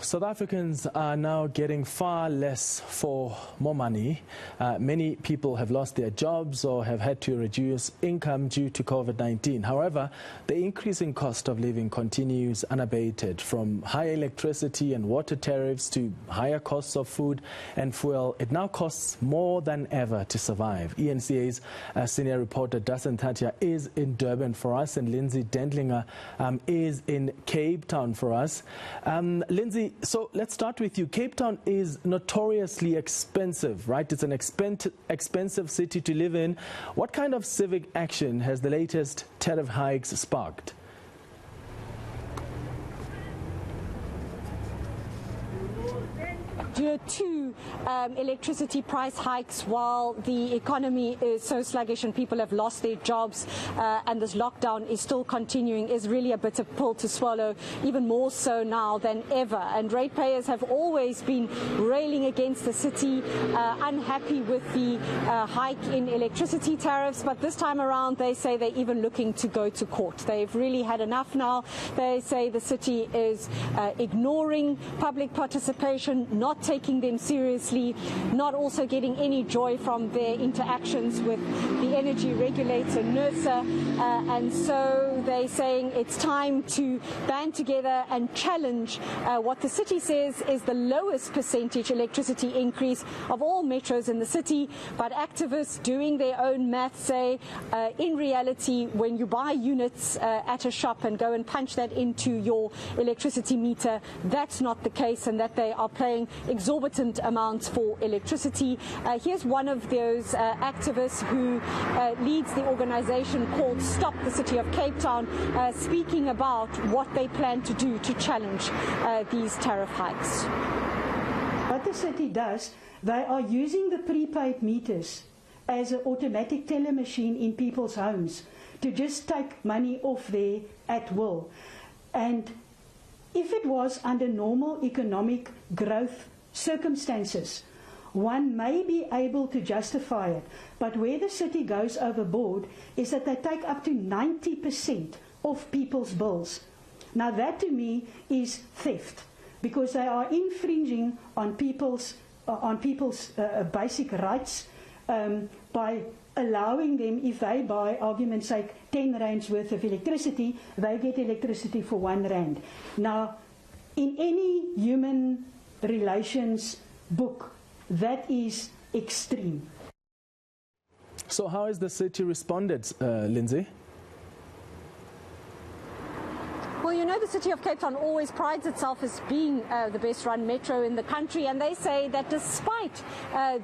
South Africans are now getting far less for more money. Many people have lost their jobs or have had to reduce income due to COVID-19. However, the increasing cost of living continues unabated, from higher electricity and water tariffs to higher costs of food and fuel. It now costs more than ever to survive. eNCA's senior reporter Dasen Thathiah is in Durban for us, and Lindsay Dentlinger is in Cape Town for us. Lindsay, so let's start with you. Cape Town is notoriously expensive, right? It's an expensive city to live in. What kind of civic action has the latest tariff hikes sparked? Due to electricity price hikes while the economy is so sluggish and people have lost their jobs and this lockdown is still continuing, is really a bitter pill to swallow, even more so now than ever. And ratepayers have always been railing against the city, unhappy with the hike in electricity tariffs, but this time around they say they're even looking to go to court. They've really had enough now. They say the city is ignoring public participation, not taking them seriously, not also getting any joy from their interactions with the energy regulator, NEILSON, and so they're saying it's time to band together and challenge what the city says is the lowest percentage electricity increase of all metros in the city. But activists doing their own maths say in reality, when you buy units at a shop and go and punch that into your electricity meter, that's not the case, and that they are paying exorbitant amounts for electricity. Here's one of those activists who leads the organization called Stop the City of Cape Town, speaking about what they plan to do to challenge these tariff hikes. What the city does, they are using the prepaid meters as an automatic teller machine in people's homes to just take money off there at will. And if it was under normal economic growth circumstances, one may be able to justify it, but where the city goes overboard is that they take up to 90% of people's bills. Now that to me is theft, because they are infringing on people's basic rights by allowing them, if they buy, argument's sake, 10 rands worth of electricity, they get electricity for 1 rand. Now, in any human relations book, that is extreme. So how has the city responded, Lindsay? Well, you know, the City of Cape Town always prides itself as being the best run metro in the country, and they say that despite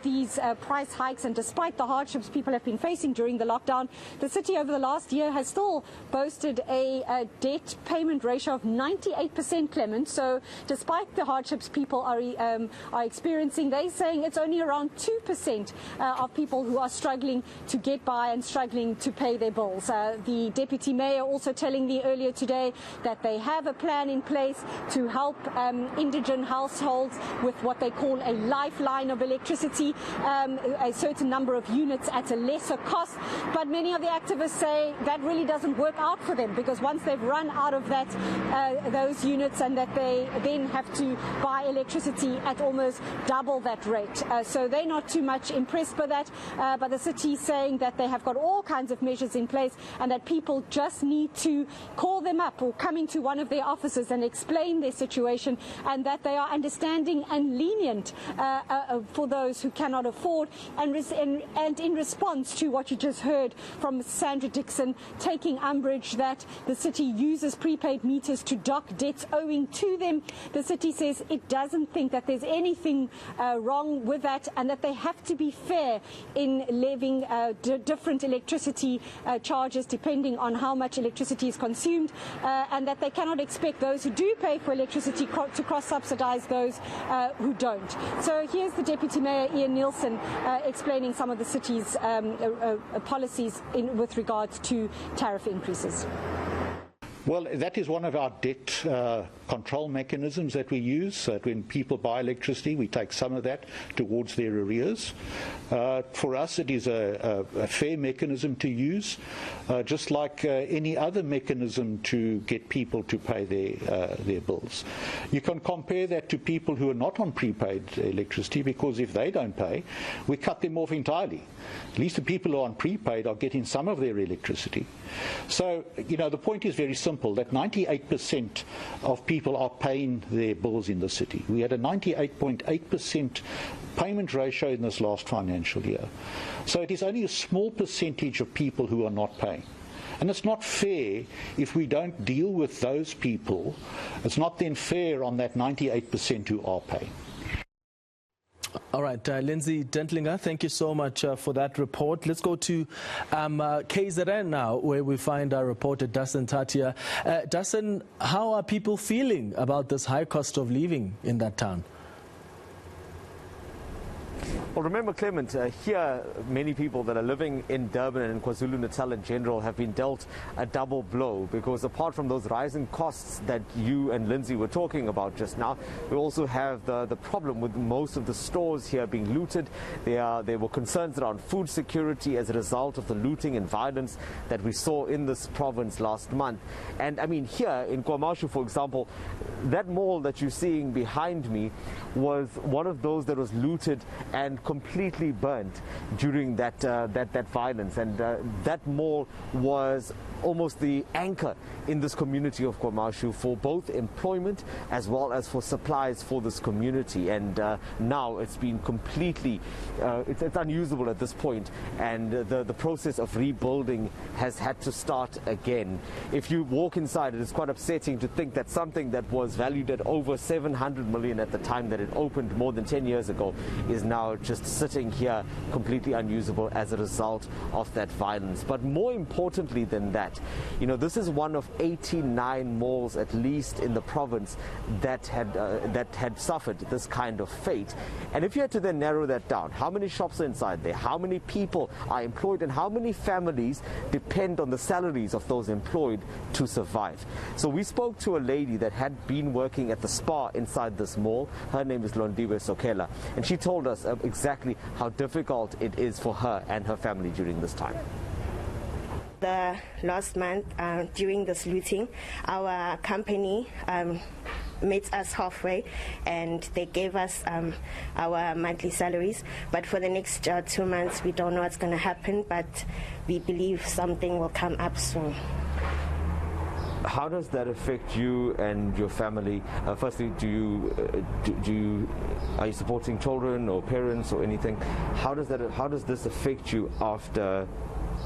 these price hikes and despite the hardships people have been facing during the lockdown, the city over the last year has still boasted a debt payment ratio of 98%, Clement. So despite the hardships people are experiencing, they're saying it's only around 2% of people who are struggling to get by and struggling to pay their bills. The deputy mayor also telling me earlier today that they have a plan in place to help indigent households with what they call a lifeline of electricity, a certain number of units at a lesser cost. But many of the activists say that really doesn't work out for them, because once they've run out of that, those units, and that they then have to buy electricity at almost double that rate. So they're not too much impressed by that, but the city is saying that they have got all kinds of measures in place, and that people just need to call them up or come into one of their offices and explain their situation, and that they are understanding and lenient for those who cannot afford. And in response to what you just heard from Sandra Dixon, taking umbrage that the city uses prepaid meters to dock debts owing to them, the city says it doesn't think that there's anything wrong with that, and that they have to be fair in levying different electricity charges depending on how much electricity is consumed, and that they cannot expect those who do pay for electricity to cross-subsidize those who don't. So here's the Deputy Mayor, NEILSON, explaining some of the city's policies with regards to tariff increases. Well, that is one of our debt control mechanisms that we use. So that when people buy electricity, we take some of that towards their arrears. For us, it is a fair mechanism to use, just like any other mechanism to get people to pay their bills. You can compare that to people who are not on prepaid electricity, because if they don't pay, we cut them off entirely. At least the people who are on prepaid are getting some of their electricity. So, the point is very simple, that 98% of people are paying their bills in the city. We had a 98.8% payment ratio in this last financial year. So it is only a small percentage of people who are not paying. And it's not fair if we don't deal with those people. It's not then fair on that 98% who are paying. All right, Lindsay Dentlinger, thank you so much for that report. Let's go to KZN now, where we find our reporter Dasen Thathiah. Dasen, how are people feeling about this high cost of living in that town? Well, remember, Clement, here many people that are living in Durban and in KwaZulu-Natal in general have been dealt a double blow, because apart from those rising costs that you and Lindsay were talking about just now, we also have the problem with most of the stores here being looted. There were concerns around food security as a result of the looting and violence that we saw in this province last month. And I mean, here in KwaMashu, for example, that mall that you're seeing behind me was one of those that was looted and completely burnt during that violence, and that mall was almost the anchor in this community of KwaMashu for both employment as well as for supplies for this community. And now it's been completely it's unusable at this point, and the process of rebuilding has had to start again. If you walk inside, it is quite upsetting to think that something that was valued at over 700 million at the time that it opened more than 10 years ago is now just sitting here completely unusable as a result of that violence. But more importantly than that, this is one of 89 malls at least in the province that had suffered this kind of fate. And if you had to then narrow that down, how many shops are inside there, how many people are employed, and how many families depend on the salaries of those employed to survive? So we spoke to a lady that had been working at the SPAR inside this mall. Her name is LONDIWE SOKHELA, and she told us exactly how difficult it is for her and her family during this time. The last month, during this looting, our company met us halfway, and they gave us our monthly salaries. But for the next 2 months, we don't know what's going to happen, but we believe something will come up soon. How does that affect you and your family? Firstly, are you supporting children or parents or anything? How does this affect you after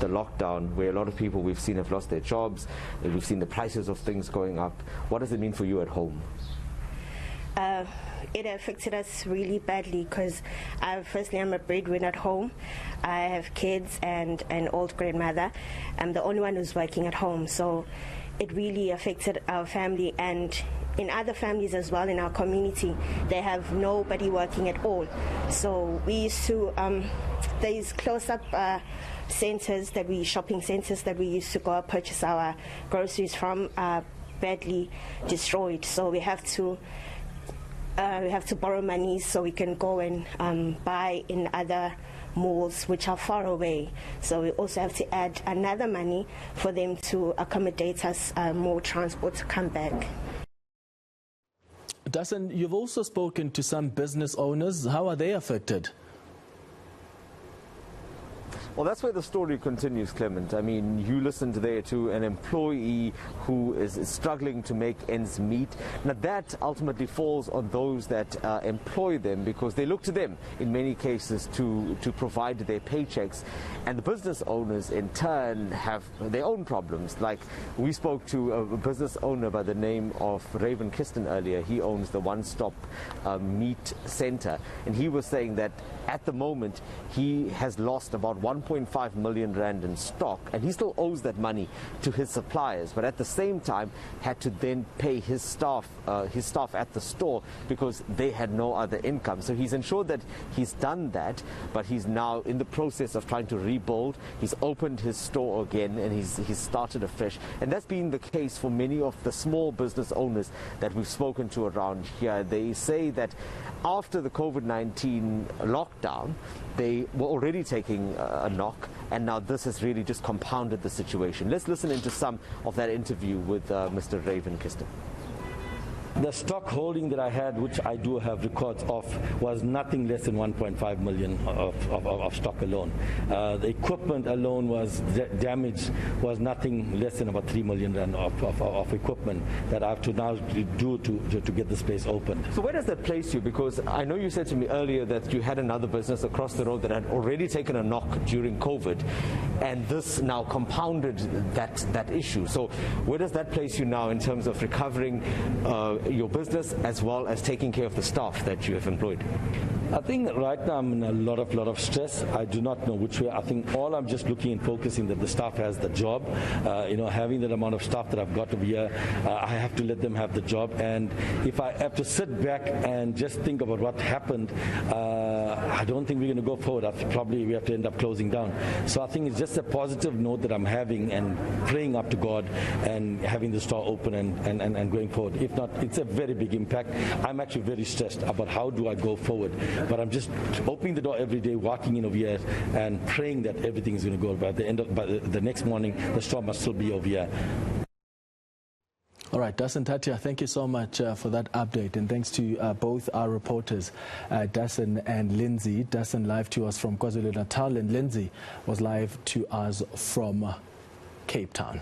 the lockdown, where a lot of people we've seen have lost their jobs, we've seen the prices of things going up? What does it mean for you at home? It affected us really badly, because firstly, I'm a breadwinner at home. I have kids and an old grandmother. I'm the only one who's working at home, so it really affected our family, and in other families as well in our community, they have nobody working at all. So we used to, there's close-up centers shopping centers that we used to go purchase our groceries from, badly destroyed. So we have to borrow money so we can go and buy in other malls which are far away. So we also have to add another money for them to accommodate us more transport to come back. Dasen, you've also spoken to some business owners. How are they affected? Well, that's where the story continues, Clement. I mean, you listened there to an employee who is struggling to make ends meet. Now, that ultimately falls on those that employ them, because they look to them in many cases to provide their paychecks. And the business owners, in turn, have their own problems. Like, we spoke to a business owner by the name of Raven Kisten earlier. He owns the One Stop Meat Center. And he was saying that at the moment, he has lost about 1.5 1.5 million rand in stock, and he still owes that money to his suppliers, but at the same time had to then pay his staff at the store because they had no other income. So he's ensured that he's done that, but he's now in the process of trying to rebuild. He's opened his store again, and he's started afresh. And that's been the case for many of the small business owners that we've spoken to around here. They say that after the COVID-19 lockdown, they were already taking a knock, and now this has really just compounded the situation. Let's listen into some of that interview with Mr. Raven Kister. The stock holding that I had, which I do have records of, was nothing less than 1.5 million of stock alone. The equipment alone was damaged, was nothing less than about 3 million rand of equipment that I have to now do to get this place opened. So where does that place you? Because I know you said to me earlier that you had another business across the road that had already taken a knock during COVID, and this now compounded that issue. So where does that place you now in terms of recovering your business as well as taking care of the staff that you have employed? I think right now I'm in a lot of stress. I do not know which way. I think all I'm just looking and focusing that the staff has the job. Having that amount of staff that I've got over here, I have to let them have the job. And if I have to sit back and just think about what happened, I don't think we're going to go forward. Probably we have to end up closing down. So I think it's just a positive note that I'm having and praying up to God and having the store open and going forward. If not, it's a very big impact. I'm actually very stressed about how do I go forward. But I'm just opening the door every day, walking in over here and praying that everything is going to go. By the next morning, the store must still be over here. All right, Dasen, Thathiah, thank you so much for that update, and thanks to both our reporters, Dasen and Lindsay. Dasen live to us from KwaZulu-Natal, and Lindsay was live to us from Cape Town.